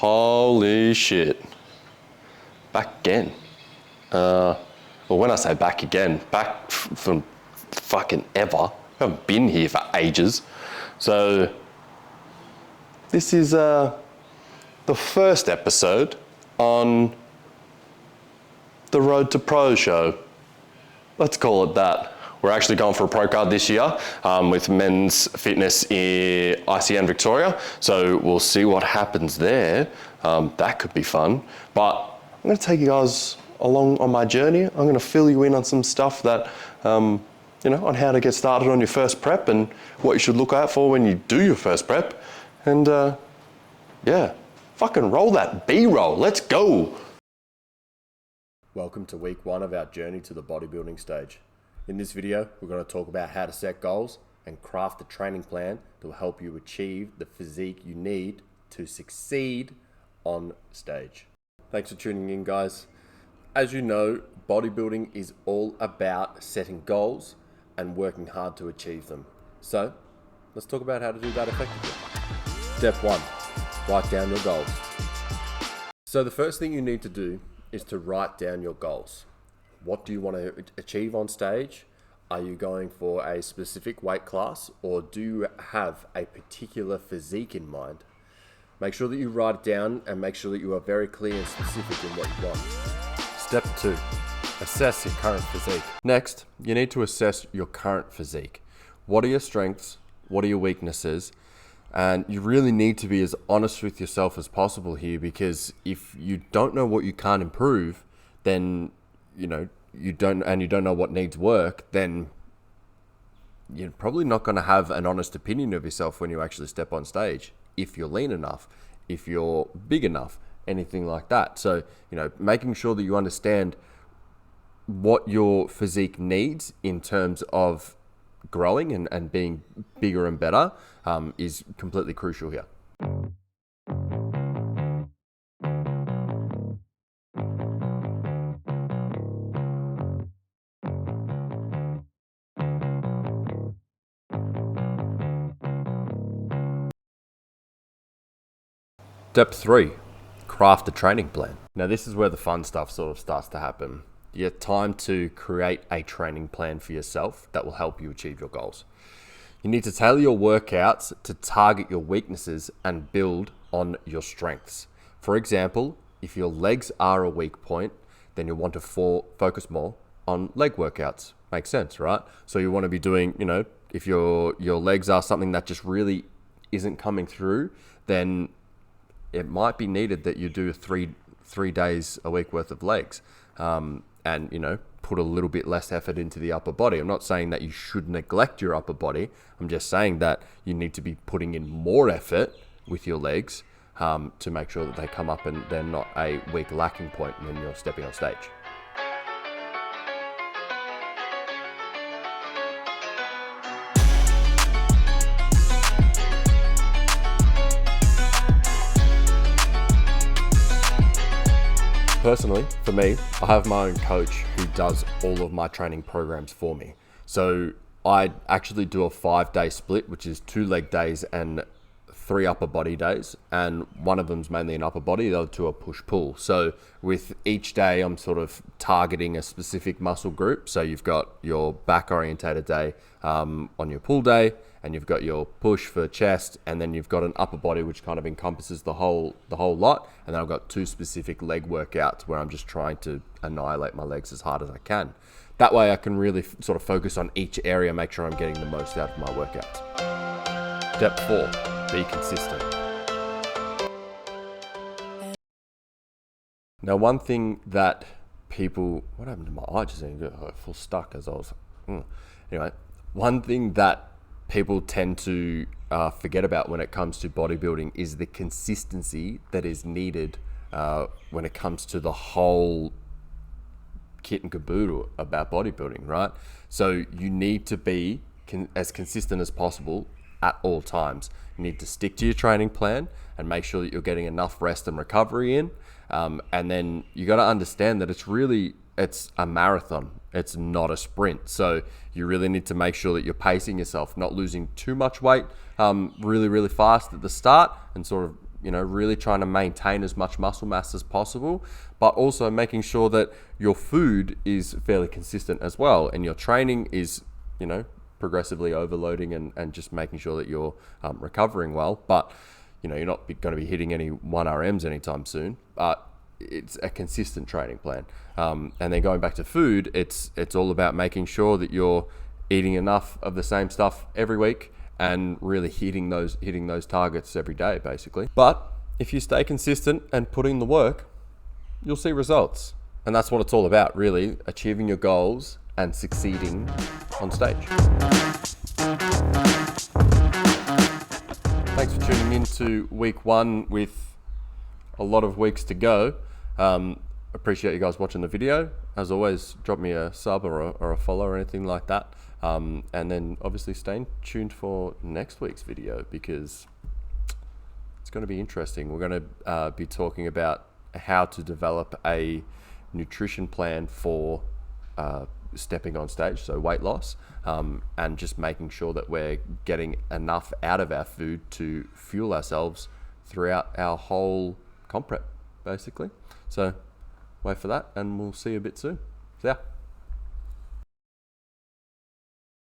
Holy shit. Back again. Well, when I say back again, back from fucking ever. I haven't been here for ages. So this is the first episode on the Road to Pro show. Let's call it that. We're actually going for a pro card this year with men's fitness in ICN Victoria. So we'll see what happens there. That could be fun. But I'm going to take you guys along on my journey. I'm going to fill you in on some stuff that, on how to get started on your first prep and what you should look out for when you do your first prep. And fucking roll that B-roll. Let's go. Welcome to week 1 of our journey to the bodybuilding stage. In this video, we're going to talk about how to set goals and craft a training plan that will help you achieve the physique you need to succeed on stage. Thanks for tuning in, guys. As you know, bodybuilding is all about setting goals and working hard to achieve them. So, let's talk about how to do that effectively. Step 1, write down your goals. So the first thing you need to do is to write down your goals. What do you want to achieve on stage? Are you going for a specific weight class, or do you have a particular physique in mind? Make sure that you write it down and make sure that you are very clear and specific in what you want. Step 2, assess your current physique. Next, you need to assess your current physique. What are your strengths? What are your weaknesses? And you really need to be as honest with yourself as possible here, because if you don't know what you can't improve, then you don't know what needs work, then you're probably not going to have an honest opinion of yourself when you actually step on stage. If you're lean enough, if you're big enough, anything like that. So, making sure that you understand what your physique needs in terms of growing and being bigger and better is completely crucial here. Step 3, craft a training plan. Now this is where the fun stuff sort of starts to happen. You have time to create a training plan for yourself that will help you achieve your goals. You need to tailor your workouts to target your weaknesses and build on your strengths. For example, if your legs are a weak point, then you'll want to focus more on leg workouts. Makes sense, right? So you want to be doing, if your legs are something that just really isn't coming through, then it might be needed that you do three days a week worth of legs, and put a little bit less effort into the upper body. I'm not saying that you should neglect your upper body. I'm just saying that you need to be putting in more effort with your legs to make sure that they come up and they're not a weak lacking point when you're stepping on stage. Personally, for me, I have my own coach who does all of my training programs for me. So I actually do a 5-day split, which is 2 leg days and 3 upper body days. And one of them's mainly an upper body, the other 2 are push-pull. So with each day, I'm sort of targeting a specific muscle group. So you've got your back orientated day on your pull day, and you've got your push for chest, and then you've got an upper body which kind of encompasses the whole lot. And then I've got 2 specific leg workouts where I'm just trying to annihilate my legs as hard as I can. That way I can really sort of focus on each area, make sure I'm getting the most out of my workouts. Step 4, be consistent. Now, one thing that people, what happened to my eye? Just got full stuck as I was, Anyway, one thing that people tend to forget about when it comes to bodybuilding is the consistency that is needed when it comes to the whole kit and caboodle about bodybuilding, right? So you need to be as consistent as possible at all times. You need to stick to your training plan and make sure that you're getting enough rest and recovery in. And then you got to understand that it's a marathon. It's not a sprint. So you really need to make sure that you're pacing yourself, not losing too much weight really, really fast at the start, and sort of really trying to maintain as much muscle mass as possible, but also making sure that your food is fairly consistent as well, and your training is, progressively overloading and just making sure that you're recovering well. But, you're not going to be hitting any 1RMs anytime soon, but it's a consistent training plan. And then going back to food, it's all about making sure that you're eating enough of the same stuff every week and really hitting those targets every day, basically. But if you stay consistent and put in the work, you'll see results. And that's what it's all about, really, achieving your goals and succeeding on stage. Thanks for tuning in to week 1 with a lot of weeks to go. Appreciate you guys watching the video. As always, drop me a sub or a follow or anything like that. And then obviously stay tuned for next week's video, because it's going to be interesting. We're going to be talking about how to develop a nutrition plan for stepping on stage, so weight loss, and just making sure that we're getting enough out of our food to fuel ourselves throughout our whole comp prep, basically. So wait for that, and we'll see you a bit soon. See ya.